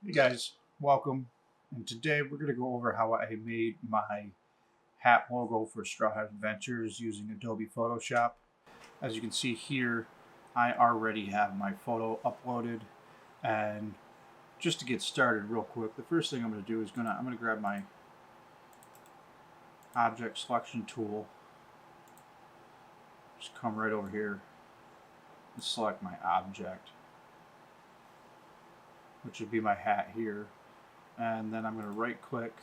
Hey guys, welcome. And today we're going to go over how I made my hat logo for Straw Hat Adventures using Adobe Photoshop. As you can see here, I already have my photo uploaded. And just to get started real quick, the first thing I'm going to do is I'm going to grab my object selection tool. Just come right over here and select my object, which would be my hat here. And then I'm going to right click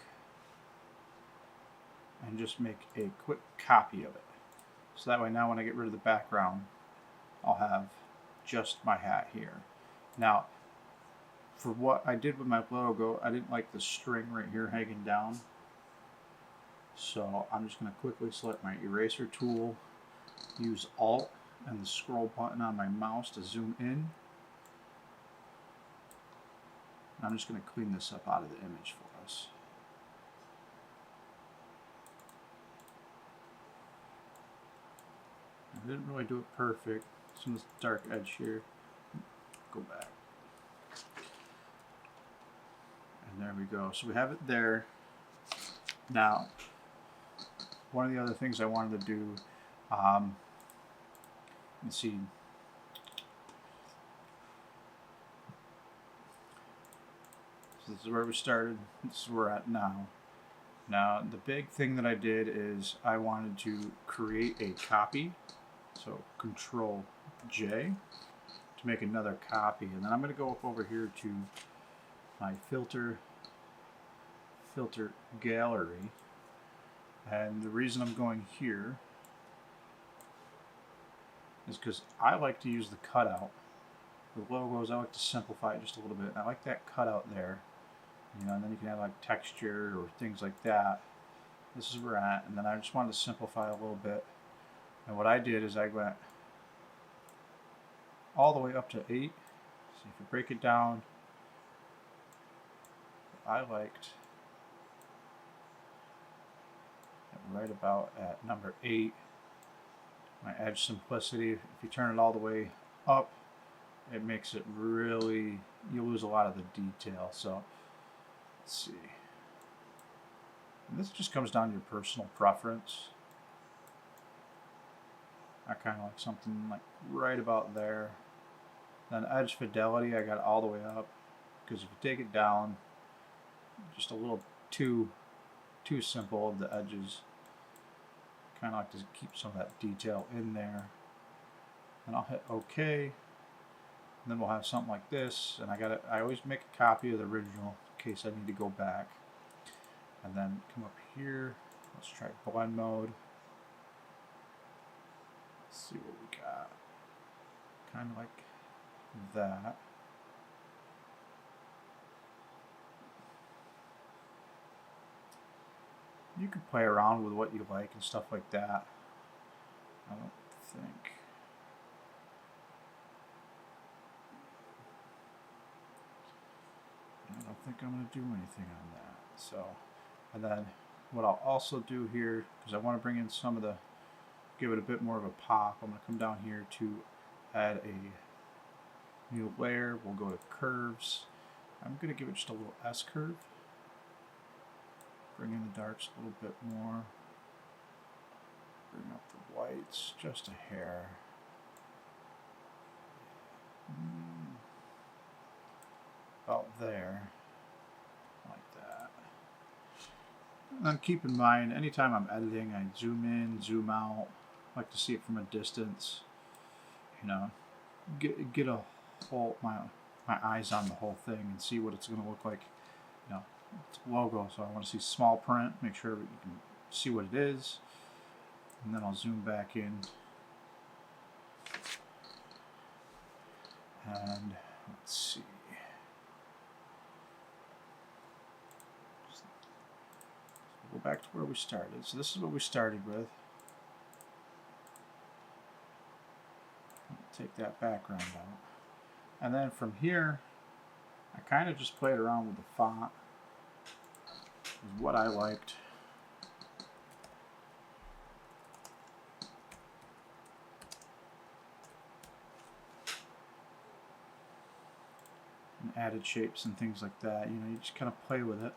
and just make a quick copy of it. So that way now when I get rid of the background, I'll have just my hat here. Now, for what I did with my logo, I didn't like the string right here hanging down. So I'm just going to quickly select my eraser tool, use Alt and the scroll button on my mouse to zoom in. And I'm just going to clean this up out of the image for us. I didn't really do it perfect. Some of this dark edge here. Go back. And there we go. So we have it there. Now, one of the other things I wanted to do, let's see. So this is where we started. This is where we're at now. Now, the big thing that I did is I wanted to create a copy. So Control J to make another copy. And then I'm going to go up over here to my filter gallery. And the reason I'm going here is because I like to use the cutout. The logos, I like to simplify it just a little bit. And I like that cutout there. You know, and then you can add like texture or things like that. This is where we're at. And then I just wanted to simplify a little bit. And what I did is I went all the way up to 8. So if you break it down, I liked right about at number 8. My edge simplicity, if you turn it all the way up, it makes it really, you lose a lot of the detail. So let's see. And this just comes down to your personal preference. I kind of like something like right about there. Then edge fidelity, I got it all the way up, because if you take it down, just a little too simple of the edges. Kind of like to keep some of that detail in there. And I'll hit OK. And then we'll have something like this. And I always make a copy of the original in case I need to go back. And then come up here. Let's try blend mode. Let's see what we got. Kind of like that. You can play around with what you like and stuff like that. I don't think I'm going to do anything on that. So, and then what I'll also do here, because I want to bring in some of the, give it a bit more of a pop, I'm going to come down here to add a new layer. We'll go to curves. I'm going to give it just a little S curve. Bring in the darks a little bit more. Bring up the whites just a hair. About there. Like that. And then keep in mind, anytime I'm editing, I zoom in, zoom out. I like to see it from a distance. You know, get a whole, my eyes on the whole thing and see what it's going to look like. You know, it's a logo, so I want to see small print, make sure you can see what it is. And then I'll zoom back in. And let's see. Go back to where we started. So this is what we started with. Take that background out. And then from here, I kind of just played around with the font. Is what I liked. added shapes and things like that. You know, you just kind of play with it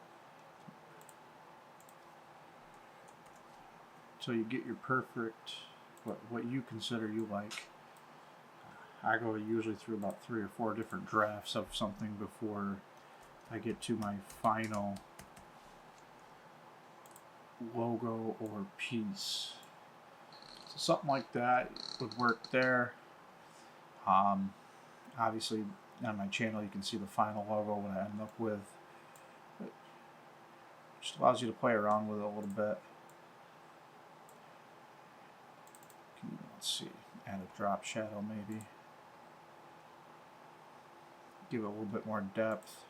until you get your perfect, what you consider you like. I go usually through about 3 or 4 different drafts of something before I get to my final logo or piece. So something like that would work there. Obviously on my channel you can see the final logo, what I end up with. It just allows you to play around with it a little bit. Let's see, add a drop shadow maybe. Give it a little bit more depth.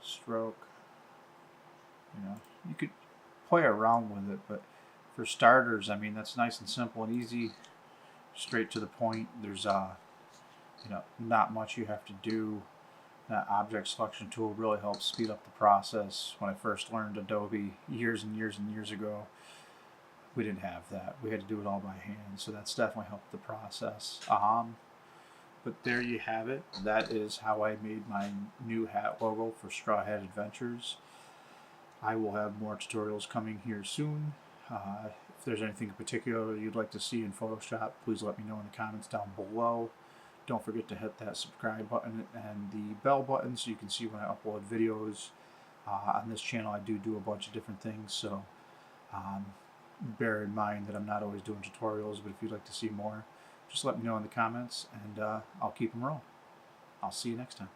Stroke. You know, you could play around with it, but for starters, I mean, that's nice and simple and easy, straight to the point. There's you know, not much you have to do. That object selection tool really helps speed up the process. When I first learned Adobe years and years and years ago, we didn't have that. We had to do it all by hand, so that's definitely helped the process. But there you have it. That is how I made my new hat logo for Straw Hat Adventures. I will have more tutorials coming here soon. If there's anything in particular you'd like to see in Photoshop, please let me know in the comments down below. Don't forget to hit that subscribe button and the bell button so you can see when I upload videos. On this channel I do a bunch of different things, so bear in mind that I'm not always doing tutorials, but if you'd like to see more, just let me know in the comments and I'll keep them rolling. I'll see you next time.